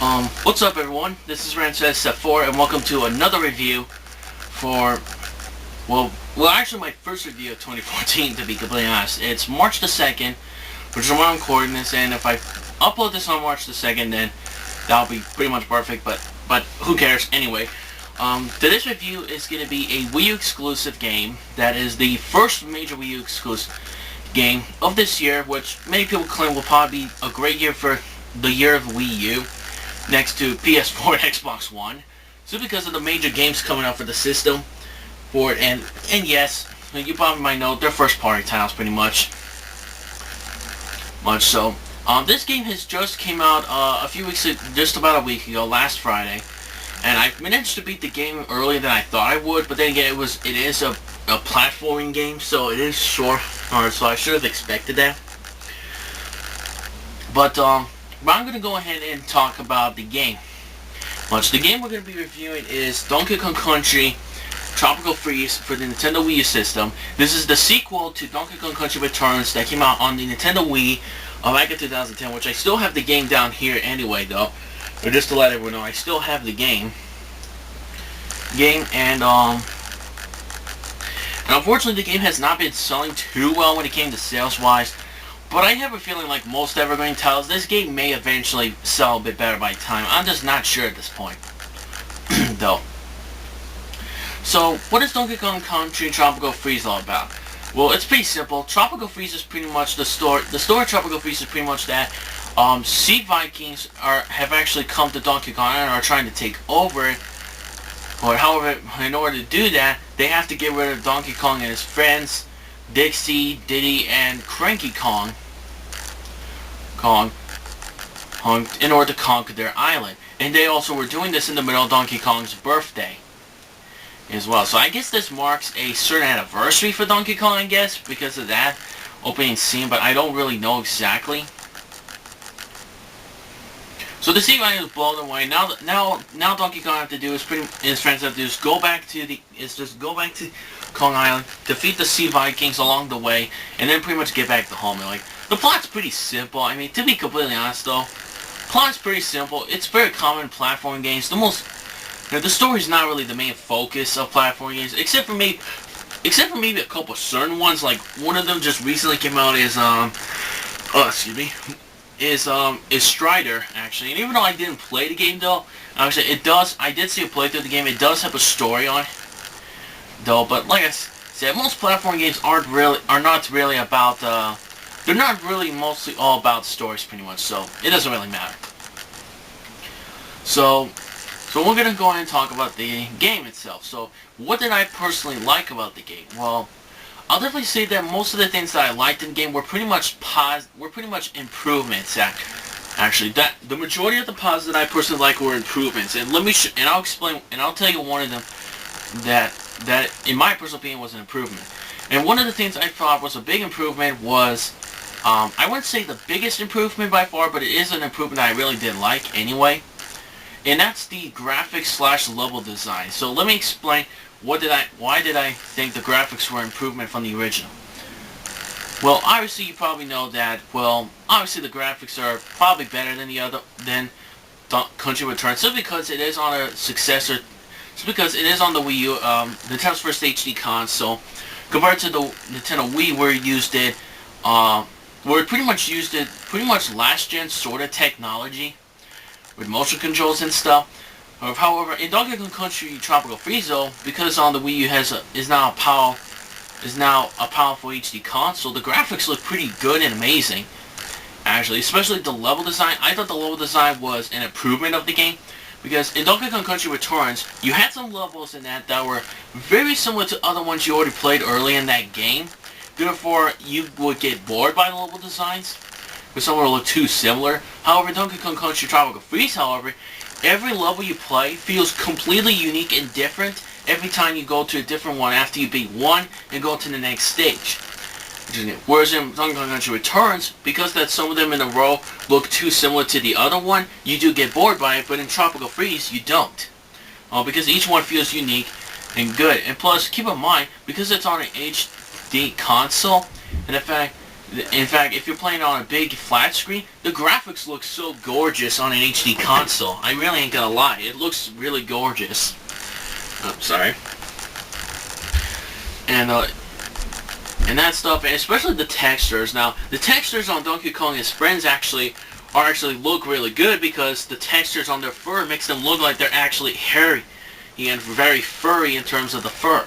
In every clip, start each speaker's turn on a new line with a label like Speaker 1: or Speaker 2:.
Speaker 1: What's up everyone? This is Rancez4 and welcome to another review for, actually my first review of 2014 to be completely honest. It's March the 2nd, which is when I'm recording this, and if I upload this on March the 2nd then that'll be pretty much perfect, but who cares anyway. Today's review is going to be a Wii U exclusive game that is the first major Wii U exclusive game of this year, which many people claim will probably be a great year for the year of Wii U, next to PS4 and Xbox One, so because of the major games coming out for the system for it, and yes, you probably might know they're first party titles pretty much. So. This game has just came out a few weeks, just about a week ago, last Friday, and I managed to beat the game earlier than I thought I would. But then again, it is a platforming game, so it is short, so I should have expected that. But I'm gonna go ahead and talk about the game. The game we're gonna be reviewing is Donkey Kong Country Tropical Freeze for the Nintendo Wii U system. This is the sequel to Donkey Kong Country Returns that came out on the Nintendo Wii back in 2010, which I still have the game down here anyway, though. But just to let everyone know, I still have the game. And unfortunately, the game has not been selling too well when it came to sales-wise. But I have a feeling, like most evergreen titles, this game may eventually sell a bit better by time. I'm just not sure at this point, though. So, what is Donkey Kong Country Tropical Freeze all about? Well, it's pretty simple. Tropical Freeze is pretty much the story. The story of Tropical Freeze is pretty much that Sea Vikings have actually come to Donkey Kong and are trying to take over it. But however, in order to do that, they have to get rid of Donkey Kong and his friends, Dixie, Diddy, and Cranky Kong, in order to conquer their island. And they also were doing this in the middle of Donkey Kong's birthday as well. So I guess this marks a certain anniversary for Donkey Kong, I guess, because of that opening scene, but I don't really know exactly. So the Sea Vikings blow them away. Now Donkey Kong have to do is his friends have to do is go back to Kong Island, defeat the Sea Vikings along the way, and then pretty much get back to home. And like, the plot's pretty simple. I mean, to be completely honest though, plot's pretty simple. It's very common in platforming games. The story's not really the main focus of platforming games, except for maybe a couple certain ones. Like one of them just recently came out is is Strider, actually. And even though I didn't play the game though, actually I did see a playthrough of the game. It does have a story on it though, but like I said, most platforming games are not really about they're not really mostly all about stories pretty much, so it doesn't really matter. So we're going to go ahead and talk about the game itself. So what did I personally like about the game? Well, I'll definitely say that most of the things that I liked in the game were pretty much improvements. Actually, the majority of the positives that I personally like were improvements. And I'll explain, and I'll tell you one of them that in my personal opinion was an improvement. And one of the things I thought was a big improvement was, I wouldn't say the biggest improvement by far, but it is an improvement that I really did like anyway. And that's the graphics / level design. So let me explain why did I think the graphics were improvement from the original. Well, obviously you probably know that. Well, obviously the graphics are probably better than Country Returns, simply because it is on a successor. Just because it is on the Wii U, Nintendo's first HD console, compared to the Nintendo Wii, where it pretty much last gen sort of technology with motion controls and stuff. However, in Donkey Kong Country Tropical Freeze, though, because on the Wii U is now a powerful HD console, the graphics look pretty good and amazing. Actually, especially the level design. I thought the level design was an improvement of the game, because in Donkey Kong Country Returns, you had some levels in that were very similar to other ones you already played early in that game. Therefore, you would get bored by the level designs, because some would look too similar. However, Donkey Kong Country Tropical Freeze, however, every level you play feels completely unique and different every time you go to a different one after you beat one and go to the next stage. Whereas in Donkey Kong Country Returns, because that some of them in a row look too similar to the other one, you do get bored by it, but in Tropical Freeze, you don't. Because each one feels unique and good. And plus, keep in mind, because it's on an HD console, and the fact In fact, if you're playing on a big flat screen, the graphics look so gorgeous on an HD console. I really ain't gonna lie, it looks really gorgeous. Oh, sorry. And that stuff, and especially the textures. Now, the textures on Donkey Kong and his friends actually look really good because the textures on their fur makes them look like they're actually hairy and very furry in terms of the fur.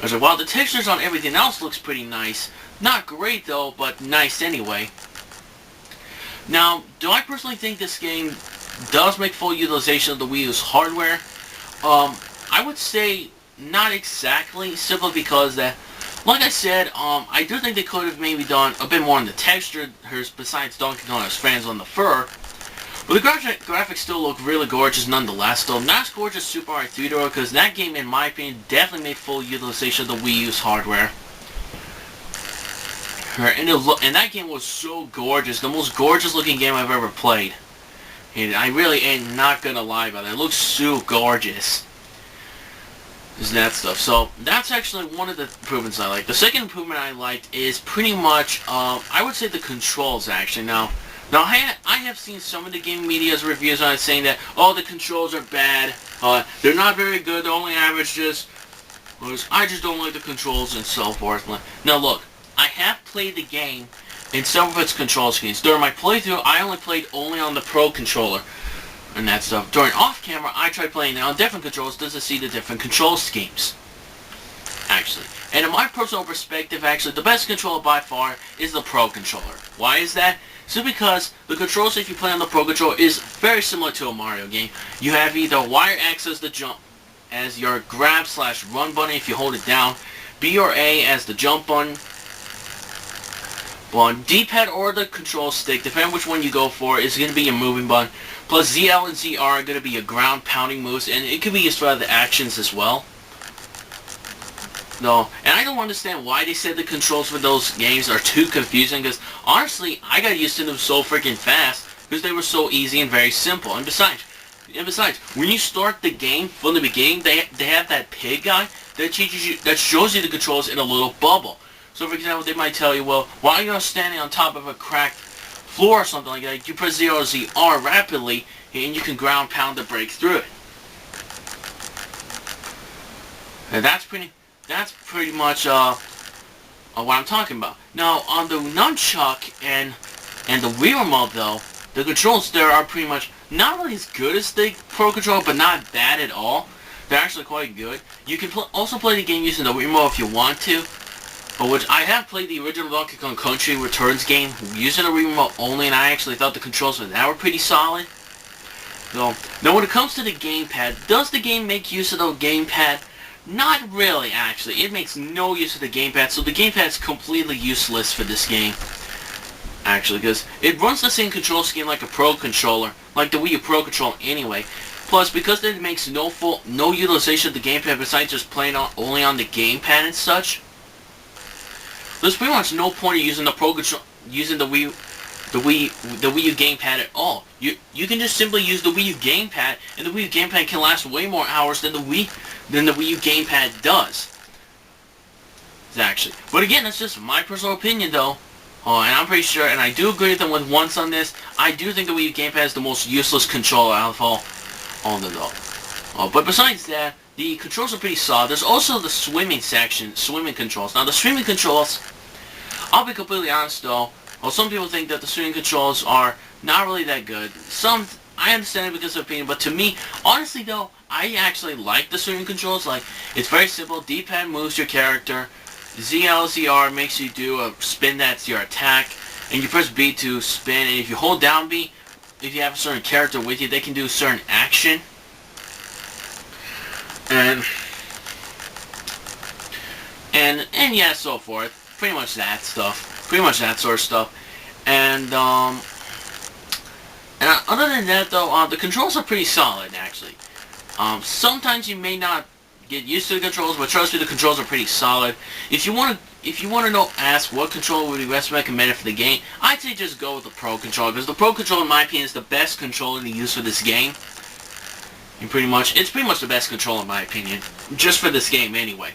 Speaker 1: So while the textures on everything else looks pretty nice, not great though, but nice anyway. Now, do I personally think this game does make full utilization of the Wii U's hardware? I would say not exactly, simply because that, like I said, I do think they could have maybe done a bit more on the texture, besides Donkey Kong and his friends on the fur. But the graphics still look really gorgeous nonetheless, though not as gorgeous as Super Mario 3D, because that game, in my opinion, definitely made full utilization of the Wii U's hardware. And that game was so gorgeous, the most gorgeous looking game I've ever played. And I really ain't not gonna lie about it, it looks so gorgeous. Is that stuff. So that's actually one of the improvements I like. The second improvement I liked is pretty much, I would say the controls actually. Now I have seen some of the game media's reviews on it saying that, oh, the controls are bad, they're not very good, they're only average, I just don't like the controls and so forth. Now look, I have played the game in some of its control schemes. During my playthrough, I only played on the Pro Controller and that stuff. During off-camera, I tried playing on different controls just to see the different control schemes, actually. And in my personal perspective, actually, the best controller by far is the Pro Controller. Why is that? Simply because the controls, if you play on the Pro Controller, is very similar to a Mario game. You have either wire X as the jump, as your grab/run button if you hold it down, B or A as the jump button, on D-pad or the control stick, depending on which one you go for, is going to be your moving button. Plus ZL and ZR are going to be your ground pounding moves, and it could be used for other actions as well. No, and I don't understand why they said the controls for those games are too confusing, because honestly, I got used to them so freaking fast, because they were so easy and very simple. And besides, when you start the game from the beginning, they have that pig guy that teaches you, that shows you the controls in a little bubble. So for example, they might tell you, well, while you're standing on top of a cracked floor or something like that, you press 0 or ZR rapidly, and you can ground pound to break through it. And that's pretty much what I'm talking about. Now, on the nunchuck and the Wii remote, though, the controls there are pretty much not really as good as the Pro Controller, but not bad at all. They're actually quite good. You can also play the game using the Wii remote if you want to. But which I have played the original Donkey Kong Country Returns game using a Wii remote only, and I actually thought the controls for that were pretty solid. So, now when it comes to the gamepad, does the game make use of the gamepad? Not really, actually. It makes no use of the gamepad, so the gamepad's completely useless for this game. Actually, because it runs the same control scheme like a Pro Controller, like the Wii U Pro Controller anyway. Plus, because it makes no utilization of the gamepad besides just playing only on the gamepad and such, there's pretty much no point of using the Pro Controller, using the Wii U gamepad at all. You can just simply use the Wii U gamepad, and the Wii U gamepad can last way more hours than the Wii U gamepad does. Actually, but again, that's just my personal opinion, though. And I'm pretty sure, and I do agree with them with once on this. I do think the Wii U gamepad is the most useless controller out of all of them, though. But besides that, the controls are pretty solid. There's also the swimming controls. Now, the swimming controls, I'll be completely honest though, well, some people think that the swimming controls are not really that good. I understand it because of opinion, but to me, honestly though, I actually like the swimming controls. Like, it's very simple. D-pad moves your character. ZLZR makes you do a spin, that's your attack. And you press B to spin, and if you hold down B, if you have a certain character with you, they can do a certain action. And yeah, so forth. Pretty much that stuff. Pretty much that sort of stuff. And other than that, though, the controls are pretty solid, actually. Sometimes you may not get used to the controls, but trust me, the controls are pretty solid. If you want to ask what controller would be best recommended for the game, I'd say just go with the Pro Controller, because the Pro Controller, in my opinion, is the best controller to use for this game. And it's pretty much the best controller in my opinion, just for this game anyway.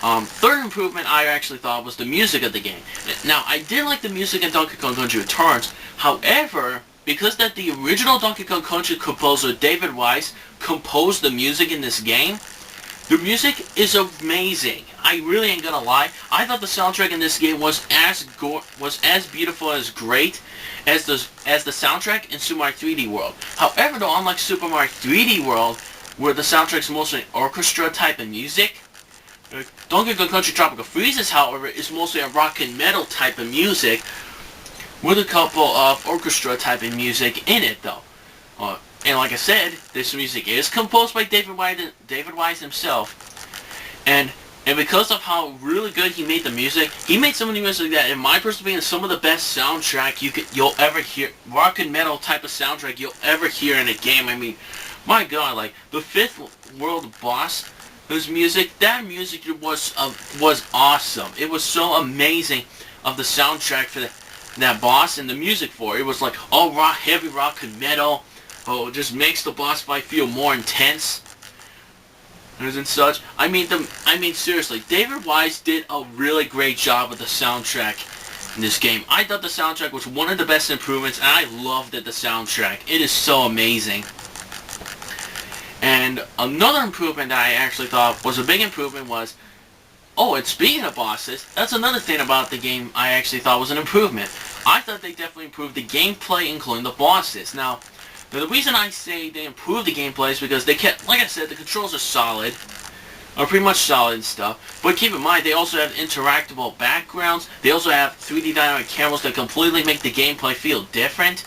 Speaker 1: Third improvement I actually thought was the music of the game. Now, I did like the music in Donkey Kong Country Returns. However, because that the original Donkey Kong Country composer David Wise composed the music in this game, the music is amazing. I really ain't gonna lie. I thought the soundtrack in this game was as beautiful, as great as the soundtrack in Super Mario 3D World. However, though, unlike Super Mario 3D World, where the soundtrack's mostly orchestra type of music, Donkey Kong Country Tropical Freezes, however, is mostly a rock and metal type of music with a couple of orchestra type of music in it, though. And like I said, this music is composed by David Wise himself, and because of how really good he made the music, he made some of the music that, in my personal opinion, is some of the best soundtrack you'll ever hear, rock and metal type of soundtrack you'll ever hear in a game. I mean, my God, like the fifth world boss, whose music, that music was awesome. It was so amazing of the soundtrack for that boss and the music for it. It was like all rock, heavy rock and metal. Oh, it just makes the boss fight feel more intense and such. I mean, seriously, David Wise did a really great job with the soundtrack in this game. I thought the soundtrack was one of the best improvements, and I loved the soundtrack. It is so amazing. And another improvement that I actually thought was a big improvement was, and speaking of bosses, that's another thing about the game I actually thought was an improvement. I thought they definitely improved the gameplay, including the bosses. Now, the reason I say they improved the gameplay is because they kept, like I said, the controls are solid, are pretty much solid and stuff. But keep in mind, they also have interactable backgrounds. They also have 3D dynamic cameras that completely make the gameplay feel different.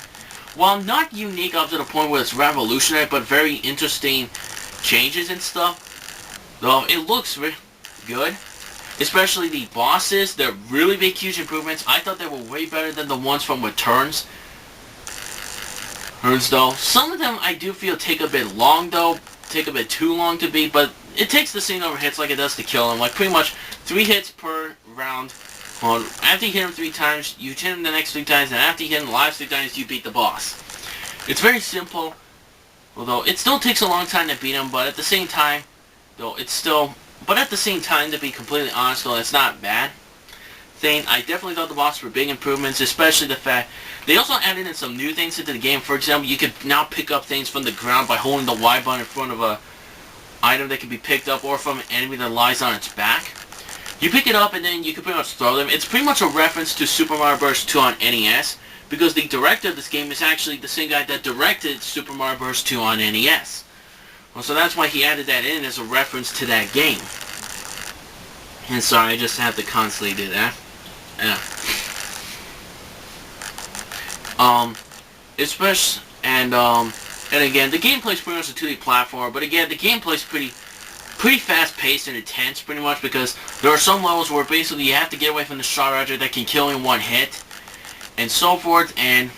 Speaker 1: While not unique up to the point where it's revolutionary, but very interesting changes and stuff, though it looks good. Especially the bosses, they're really big, huge improvements. I thought they were way better than the ones from Returns. Though, some of them I do feel take a bit long, though. Take a bit too long to beat, but it takes the same number of hits like it does to kill him. Like, pretty much 3 hits per round. Well, after you hit him 3 times, you hit him the next 3 times, and after you hit him the last 3 times, you beat the boss. It's very simple, although it still takes a long time to beat him, but at the same time, to be completely honest, though, it's not bad. I definitely thought the bosses were big improvements, especially the fact they also added in some new things into the game. For example, you could now pick up things from the ground by holding the Y button in front of a item that can be picked up, or from an enemy that lies on its back. You pick it up and then you can pretty much throw them. It's pretty much a reference to Super Mario Bros. 2 on NES, because the director of this game is actually the same guy that directed Super Mario Bros. 2 on NES. Well, so that's why he added that in as a reference to that game. And sorry, I just have to constantly do that. Yeah. Especially, and again, the gameplay's pretty much a 2D platformer, but again, the gameplay's pretty fast-paced and intense, pretty much, because there are some levels where basically you have to get away from the Star Roger that can kill in 1 hit, and so forth, and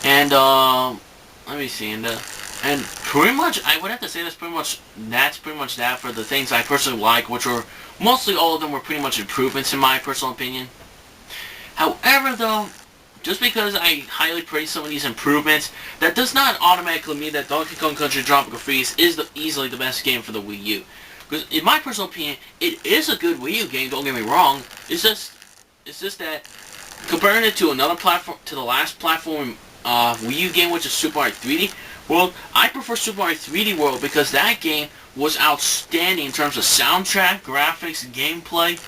Speaker 1: let me see, and pretty much, I would have to say that's pretty much that for the things I personally like, which were, mostly all of them were pretty much improvements in my personal opinion. However, though, just because I highly praise some of these improvements, that does not automatically mean that Donkey Kong Country Tropical Freeze is easily the best game for the Wii U. Because in my personal opinion, it is a good Wii U game, don't get me wrong. It's just that, comparing it to another platform, to the last platform Wii U game, which is Super Mario 3D World, I prefer Super Mario 3D World because that game was outstanding in terms of soundtrack, graphics, gameplay,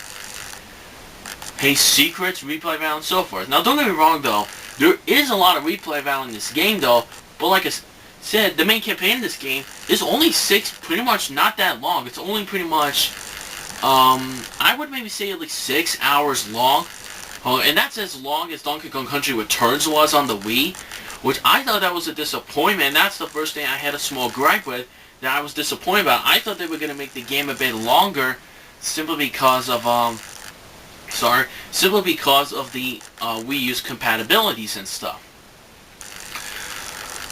Speaker 1: secrets, replay value, and so forth. Now, don't get me wrong, though. There is a lot of replay value in this game, though. But like I said, the main campaign in this game is only pretty much not that long. It's only pretty much, I would maybe say at least 6 hours long. And that's as long as Donkey Kong Country Returns was on the Wii, which I thought that was a disappointment. And that's the first thing I had a small gripe with, that I was disappointed about. I thought they were going to make the game a bit longer, simply because of, the Wii U's compatibilities and stuff.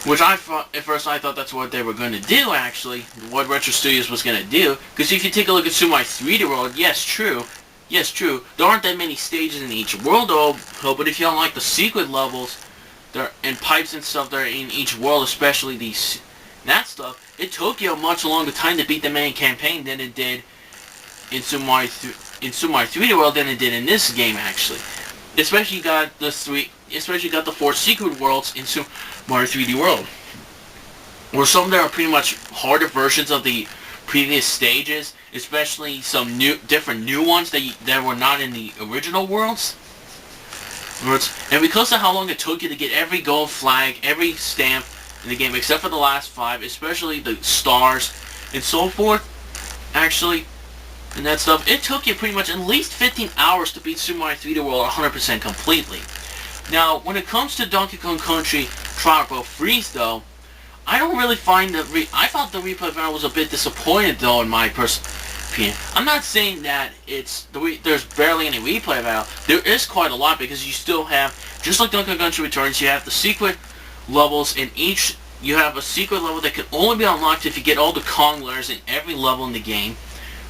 Speaker 1: Which at first I thought that's what they were going to do, actually. What Retro Studios was going to do. Because if you take a look at Super Mario 3D World, yes, true. There aren't that many stages in each world, though. But if you don't like the secret levels, and pipes and stuff that are in each world, especially that stuff, it took you a much longer time to beat the main campaign than it did in Super Mario 3D World than it did in this game actually. Especially you got the four secret worlds in Super Mario 3D World, where some there are pretty much harder versions of the previous stages, especially some different new ones that were not in the original worlds. And because of how long it took you to get every gold flag, every stamp in the game, except for the last 5, especially the stars and so forth, actually, and that stuff, it took you pretty much at least 15 hours to beat Super Mario 3D World 100% completely. Now, when it comes to Donkey Kong Country Tropical Freeze, though, I don't really find I thought the replay value was a bit disappointed, though, in my personal opinion. I'm not saying that there's barely any replay value. There is quite a lot, because you still have, just like Donkey Kong Country Returns, you have the secret levels in each. You have a secret level that can only be unlocked if you get all the Kong layers in every level in the game,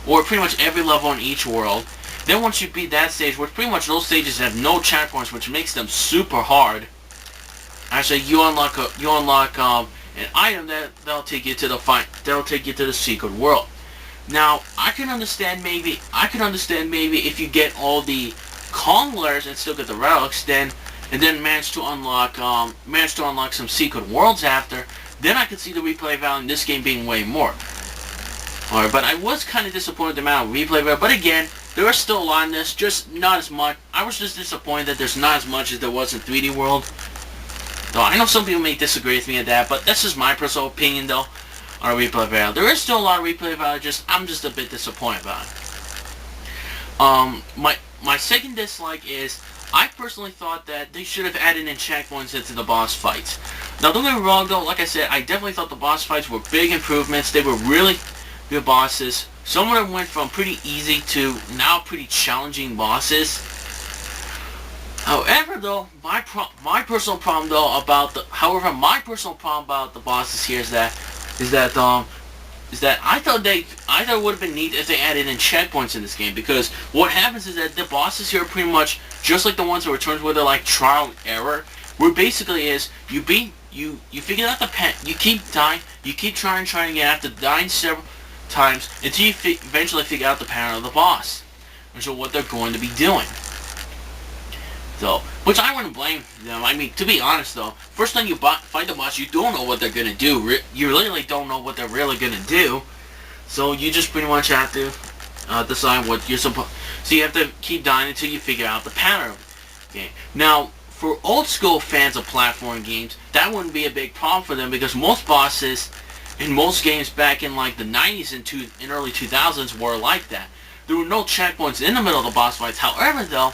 Speaker 1: or pretty much every level in each world. Then once you beat that stage, which pretty much those stages have no checkpoints, which makes them super hard. Actually, you unlock an item that'll take you to the secret world. Now, I can understand maybe if you get all the Kong layers and still get the relics, and then manage to unlock some secret worlds after, then I could see the replay value in this game being way more. Alright, but I was kind of disappointed with the amount of replay value. But again, there is still a lot in this, just not as much. I was just disappointed that there's not as much as there was in 3D World. Though I know some people may disagree with me at that, but that's just my personal opinion, though, on replay value. There is still a lot of replay value, I'm just a bit disappointed about it. My second dislike is, I personally thought that they should have added in checkpoints into the boss fights. Now, don't get me wrong, though, like I said, I definitely thought the boss fights were big improvements. They were really good bosses. Some of them went from pretty easy to now pretty challenging bosses. However, though, my personal problem about the bosses here is that I thought it would have been neat if they added in checkpoints in this game, because what happens is that the bosses here are pretty much just like the ones in Returns, where they're like trial and error, where basically is you figure out you keep dying, you keep trying again after dying several times until you eventually figure out the pattern of the boss, which is what they're going to be doing. So, which I wouldn't blame them. I mean, to be honest though, first time you fight the boss, you don't know what they're gonna do. You literally don't know what they're really gonna do. So you just pretty much have to decide what you're supposed. So you have to keep dying until you figure out the pattern. Okay. Now, for old school fans of platform games, that wouldn't be a big problem for them, because most bosses in most games back in like the 90s and early 2000s were like that. There were no checkpoints in the middle of the boss fights. However, though,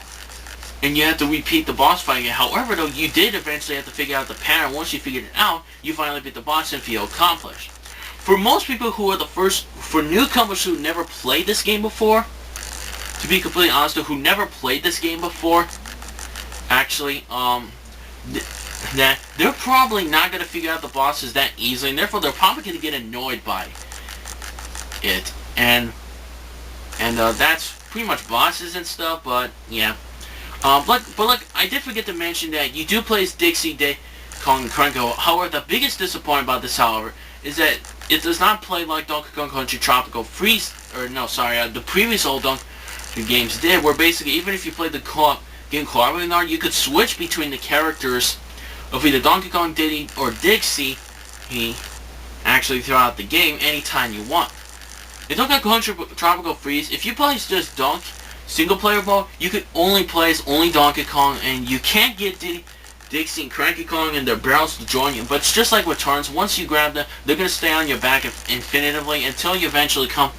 Speaker 1: and you have to repeat the boss fight again. However, though, you did eventually have to figure out the pattern. Once you figured it out, you finally beat the boss and feel accomplished. For most people who are for newcomers who never played this game before, to be completely honest, who never played this game before, actually, that they're probably not going to figure out the bosses that easily, and therefore they're probably going to get annoyed by it. And that's pretty much bosses and stuff, but yeah. But look, I did forget to mention that you do play as Dixie, Kong, and Cranky. However, the biggest disappointment about this, however, is that it does not play like Donkey Kong Country Tropical Freeze, the previous old Donkey Kong games did, where basically even if you played the game cooperatively, you could switch between the characters of either Donkey Kong, Diddy, or Dixie, actually throughout the game anytime you want. In Donkey Kong Country Tropical Freeze, if you play just Donkey single player mode, you could only play as only Donkey Kong, and you can't get Diddy, Dixie, and Cranky Kong and their barrels to join you. But it's just like Returns. Once you grab them, they're going to stay on your back infinitively until you eventually play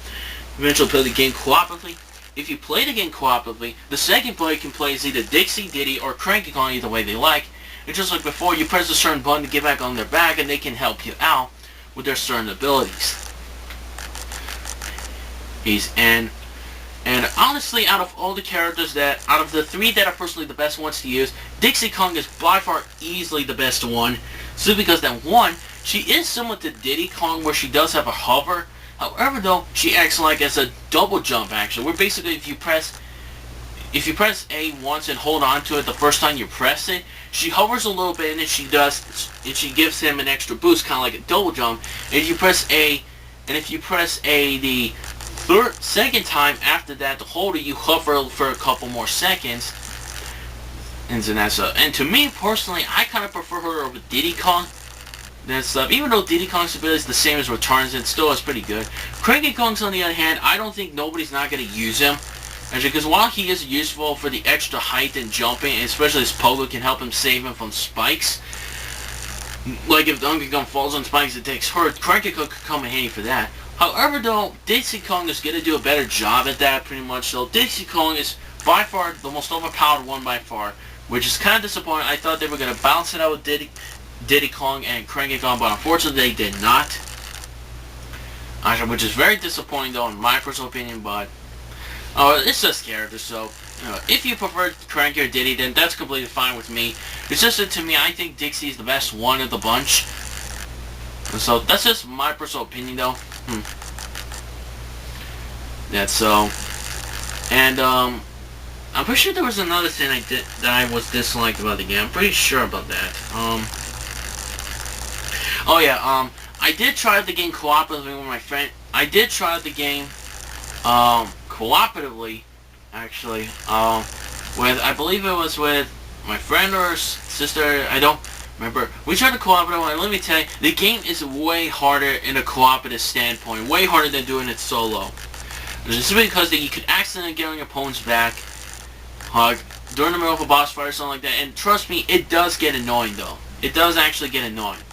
Speaker 1: the game cooperatively. If you play the game cooperatively, the second player can play as either Dixie, Diddy, or Cranky Kong either way they like. It's just like before, you press a certain button to get back on their back, and they can help you out with their certain abilities. And honestly, out of all the characters out of the 3 that are personally the best ones to use, Dixie Kong is by far easily the best one. Simply because that one, she is similar to Diddy Kong, where she does have a hover. However, though, she acts like as a double jump actually, where basically if you press A once and hold on to it the first time you press it, she hovers a little bit, and then she gives him an extra boost, kind of like a double jump. And if you press A the Second time after that, the holder you hover for a couple more seconds. And to me personally, I kind of prefer her over Diddy Kong. That stuff. Even though Diddy Kong's ability is the same as Returns, it still is pretty good. Cranky Kong's on the other hand, I don't think nobody's not going to use him. Actually, because while he is useful for the extra height and jumping, and especially his pogo can help him save him from spikes. Like if Donkey Kong falls on spikes, it takes hurt. Cranky Kong could come in handy for that. However, though, Dixie Kong is going to do a better job at that, pretty much. So Dixie Kong is by far the most overpowered one by far, which is kind of disappointing. I thought they were going to balance it out with Diddy Kong and Cranky Kong, but unfortunately they did not. Which is very disappointing, though, in my personal opinion, but it's just characters, so if you prefer Cranky or Diddy, then that's completely fine with me. It's just that to me, I think Dixie is the best one of the bunch. So that's just my personal opinion, though. That's so. And I'm pretty sure there was another thing I did that I was disliked about the game. I'm pretty sure about that. Oh yeah. I did try out the game cooperatively with my friend. I did try out the game cooperatively, actually. With I believe it was with my friend or sister. I don't remember. We tried to cooperative, and let me tell you, the game is way harder in a cooperative standpoint. Way harder than doing it solo. Just because you could accidentally get on your opponent's back during the middle of a boss fight or something like that. And trust me, it does get annoying, though. It does actually get annoying.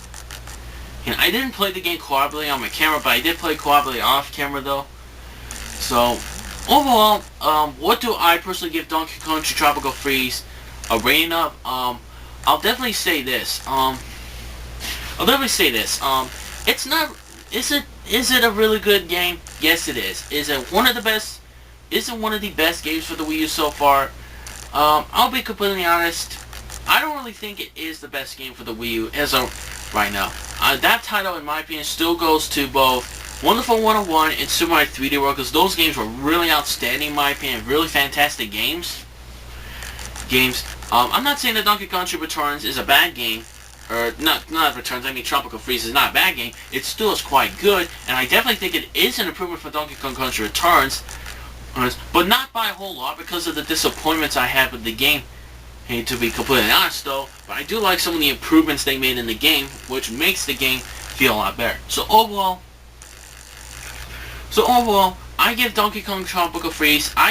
Speaker 1: And I didn't play the game cooperatively on my camera, but I did play cooperatively off camera, though. So, overall, what do I personally give Donkey Kong Tropical Freeze a rating of? I'll definitely say this. It's not. Is it a really good game? Yes, it is. Is it one of the best? Is it one of the best games for the Wii U so far? I'll be completely honest. I don't really think it is the best game for the Wii U as of right now. That title, in my opinion, still goes to both Wonderful 101 and Super Mario 3D World, because those games were really outstanding, in my opinion. Really fantastic games. I'm not saying that Donkey Kong Country Returns is a bad game. Or, not Returns, I mean Tropical Freeze is not a bad game. It still is quite good, and I definitely think it is an improvement for Donkey Kong Country Returns. But not by a whole lot because of the disappointments I had with the game. Hey, to be completely honest, though, but I do like some of the improvements they made in the game, which makes the game feel a lot better. So overall, I give Donkey Kong Tropical Freeze, and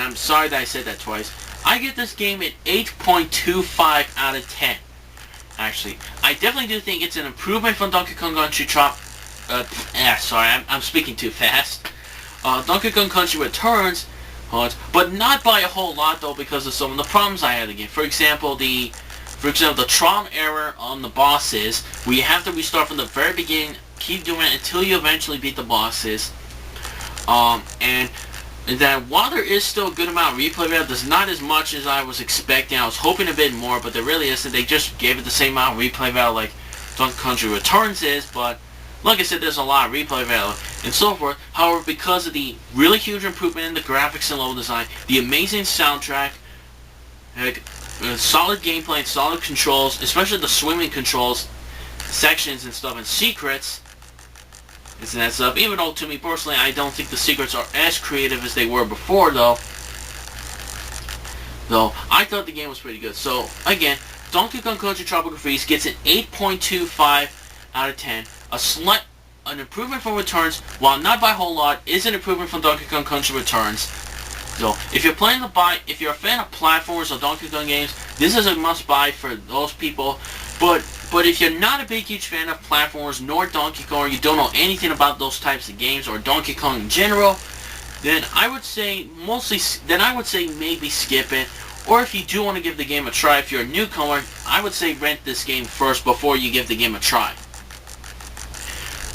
Speaker 1: I'm sorry that I said that twice. I give this game an 8.25 out of 10. Actually, I definitely do think it's an improvement from Donkey Kong Country I'm speaking too fast. Donkey Kong Country Returns, but not by a whole lot, though, because of some of the problems I had again. For example, the trauma error on the bosses, where you have to restart from the very beginning, keep doing it until you eventually beat the bosses. And that while there is still a good amount of replay value, there's not as much as I was expecting. I was hoping a bit more, but there really isn't. They just gave it the same amount of replay value like Donkey Country Returns is, but like I said, there's a lot of replay value and so forth. However, because of the really huge improvement in the graphics and level design, the amazing soundtrack, solid gameplay and solid controls, especially the swimming controls, sections and stuff, and secrets, and that stuff. Even though, to me personally, I don't think the secrets are as creative as they were before, though. I thought the game was pretty good. So, again, Donkey Kong Country Tropical Freeze gets an 8.25 out of 10. An improvement from Returns, while not by a whole lot, is an improvement from Donkey Kong Country Returns. So, if you're a fan of platformers or Donkey Kong games, this is a must-buy for those people. But if you're not a big, huge fan of platformers nor Donkey Kong, or you don't know anything about those types of games or Donkey Kong in general, then I would say maybe skip it. Or if you do want to give the game a try, if you're a newcomer, I would say rent this game first before you give the game a try.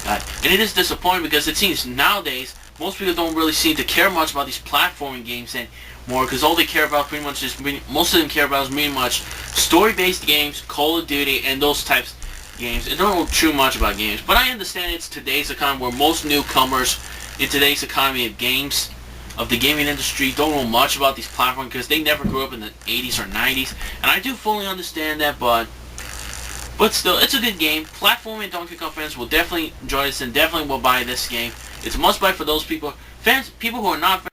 Speaker 1: And it is disappointing because it seems nowadays most people don't really seem to care much about these platforming games anymore, because all they care about pretty much is most of them care about is pretty much story-based games, Call of Duty, and those types of games. They don't know too much about games. But I understand it's today's economy where most newcomers in today's economy of games, of the gaming industry, don't know much about these platforms because they never grew up in the 80s or 90s. And I do fully understand that, but still, it's a good game. Platforming Donkey Kong fans will definitely enjoy this and definitely will buy this game. It's a must buy for those people, people who are not